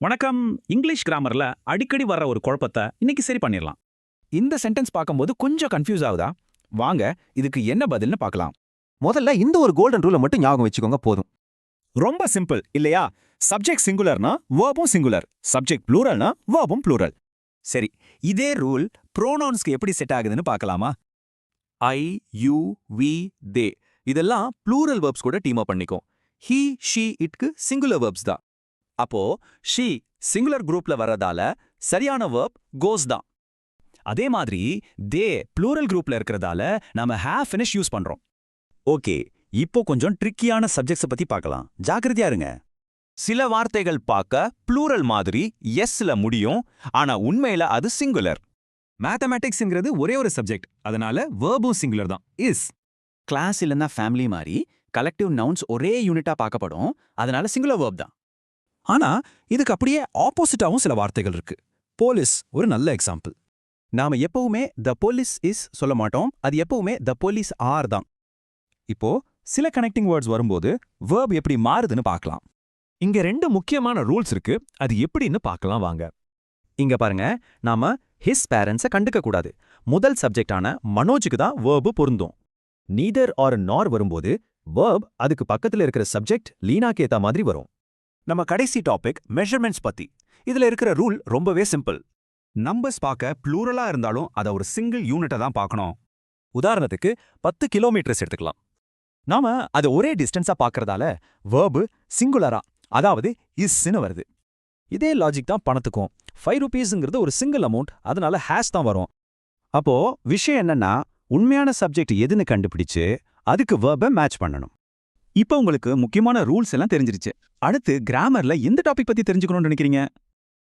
வணக்கம். இங்கிலீஷ் கிராமர்ல அடிக்கடி வர்ற ஒரு குழப்பத்தை இன்னைக்கு சரி பண்ணிடலாம். இந்த சென்டென்ஸ் பார்க்கும்போது கொஞ்சம் கன்ஃபியூஸ் ஆகுதா? வாங்க இதுக்கு என்ன பதில்னு பார்க்கலாம். முதல்ல இந்த ஒரு கோல்டன் ரூலை மட்டும் ஞாபகம் வச்சுக்கோங்க போதும். ரொம்ப சிம்பிள் இல்லையா? சப்ஜெக்ட் சிங்குலர்னா வேர்பும் சிங்குலர், சப்ஜெக்ட் ப்ளூரல்னா வேர்பும் ப்ளூரல். சரி, இதே ரூல் ப்ரோனவுன்ஸ்க்கு எப்படி செட் ஆகுதுன்னு பார்க்கலாமா? ஐ, யூ, வி, தே இதெல்லாம் ப்ளூரல் வெர்ப்ஸ் கூட டீம் அப் பண்ணிக்கும். ஹி, ஷி, இட்க்கு சிங்குலர் வெர்ப்ஸ் தான். அப்போ ஷி சிங்குலர் குரூப்ல வர்றதால சரியான வெர்ப் கோஸ் தான். அதே மாதிரி தே ப்ளூரல் குரூப்ல இருக்கிறதால நாம ஹேவ் ஃபினிஷ் யூஸ் பண்றோம். ஓகே, இப்போ கொஞ்சம் ட்ரிக்கியான சப்ஜெக்ட்ஸை பத்தி பார்க்கலாம். ஜாக்கிரதையா இருங்க. சில வார்த்தைகள் பார்க்க ப்ளூரல் மாதிரி எஸ்ல முடியும், ஆனா உண்மையில அது சிங்குலர். மேத்தமேட்டிக்ஸ்ங்கிறது ஒரே ஒரு சப்ஜெக்ட், அதனால வேர்பும் சிங்குலர் தான். இஸ் கிளாஸ் இல்லைன்னா ஃபேமிலி மாதிரி கலெக்டிவ் நவுன்ஸ் ஒரே யூனிட்டா பார்க்கப்படும், அதனால சிங்குலர் வேர்ப் தான். ஆனா இதுக்கு அப்படியே ஆப்போசிட்டாவும் சில வார்த்தைகள் இருக்கு. போலீஸ் ஒரு நல்ல எக்ஸாம்பிள். நாம எப்பவுமே த போலீஸ் இஸ் சொல்ல மாட்டோம், அது எப்பவுமே த போலீஸ் ஆர் தான். இப்போ சில கனெக்டிங் வேர்ட்ஸ் வரும்போது வேர்ப் எப்படி மாறுதுன்னு பார்க்கலாம். இங்க ரெண்டு முக்கியமான ரூல்ஸ் இருக்கு, அது எப்படின்னு பார்க்கலாம் வாங்க. இங்க பாருங்க, நாம ஹிஸ் பேரண்ட்ஸை கண்டுக்க கூடாது. முதல் சப்ஜெக்டான மனோஜுக்கு தான் வேர்பு பொருந்தும். நீதர் ஆர் நார் வரும்போது வேர்ப் அதுக்கு பக்கத்துல இருக்கிற சப்ஜெக்ட் லீனாக்கு ஏத்த மாதிரி வரும். நம்ம கடைசி டாபிக் மெஷர்மெண்ட்ஸ் பத்தி. இதுல இருக்கிற ரூல் ரொம்பவே சிம்பிள். நம்பர்ஸ் பார்க்க ப்ளூரலா இருந்தாலும் அதை ஒரு சிங்கிள் யூனிட்டை தான் பார்க்கணும். உதாரணத்துக்கு 10 கிலோமீட்டர்ஸ் எடுத்துக்கலாம். நாம அதை ஒரே டிஸ்டன்ஸா பார்க்கறதால வேர்பு சிங்குலரா, அதாவது இஸ்ன்னு வருது. இதே லாஜிக் தான் பணத்துக்கும். 5 ரூபீஸ்ங்கிறது ஒரு சிங்கிள் அமௌண்ட், அதனால ஹேஷ் தான் வரும். அப்போ விஷயம் என்னன்னா, உண்மையான சப்ஜெக்ட் எதுன்னு கண்டுபிடிச்சு அதுக்கு வேர்பை மேட்ச் பண்ணணும். இப்போ உங்களுக்கு முக்கியமான ரூல்ஸ் எல்லாம் தெரிஞ்சிருச்சு. அடுத்து கிராமர்ல எந்த டாபிக் பத்தி தெரிஞ்சுக்கணும்னு நினைக்கிறீங்க?